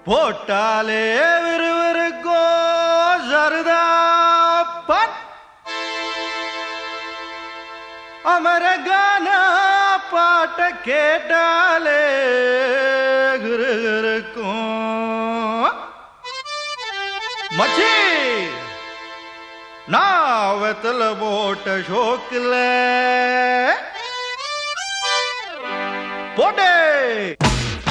போட்டாலே விறுவிறுக்கோ சருதாப்பன் அமரகான பாட்ட கேட்டாலே கிருகிருக்கும் மச்சி நான் வெத்தல போட்ட ஷோக்கில் போட்டே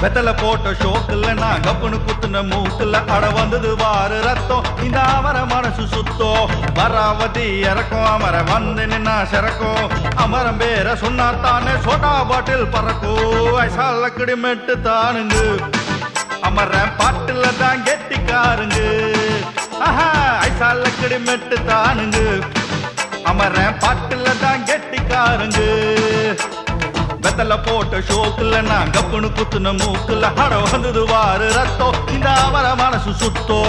வெத்தல போட்ட ஷோக்குல நான் கப்புனு குத்துன மூக்குல அட வந்தது வாரு ரத்தம் இந்த அமர மனசு சுத்தோ வராவதி இறக்கும் அமர வந்து நின்னா சிறக்கும் அமரம் பேர சொன்னா தானே சோட்டா பாட்டில் பறக்கும் ஐசாலக்கடி மெட்டு தானுங்க அமர பாட்டுல தான் கெட்டிக்காருங்க ஆஹா ஐசாலக்கடி மெட்டு தானுங்க அமர பாட்டுல தான் கெட்டிக்காருங்க வெத்தல போட்ட ஷோக்குல நான் கப்புனு குத்துன மூக்குல அட வந்தது வாரு ரத்தம் இந்த அவர மனசு சுத்தோ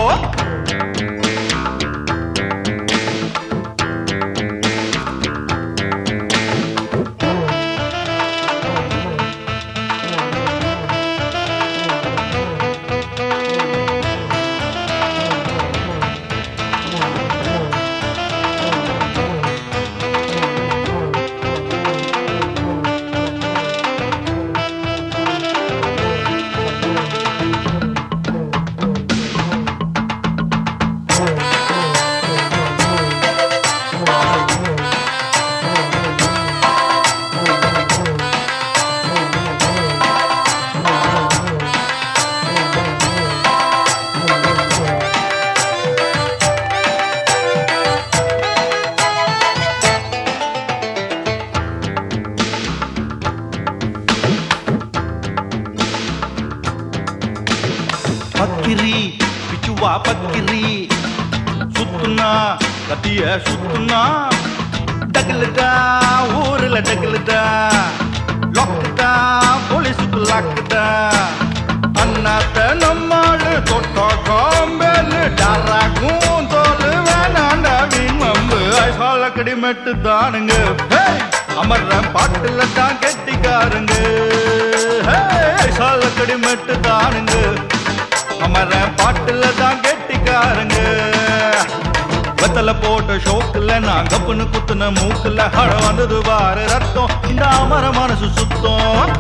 பக்கிரி பிச்சுவா பக்கிரி சுத்துனா கத்திய சுத்துனா டகுலுதா ஊருல டகுலுதா லொக்குதா போலீஸுக்கு லாக்குதா அண்ணாத்த நம்மாடு தொட்டா காம்பேலு டாராக்கும் தோலு வேணாண்டா வீண் மம்பு ஐசாலக்கடி மெட்டு தானுங்க அமர்ற பாட்டுல தான் கெட்டிக்காருங்க ஐசாலக்கடி மெட்டு தானுங்க அமர பாட்டுல தான் கெட்டிக்காருங்க வெத்தல போட்ட ஷோக்குல நான் கப்புனு குத்துன மூக்குல அட வந்தது வாரு ரத்தம் இந்த அமர மனசு சுத்தம்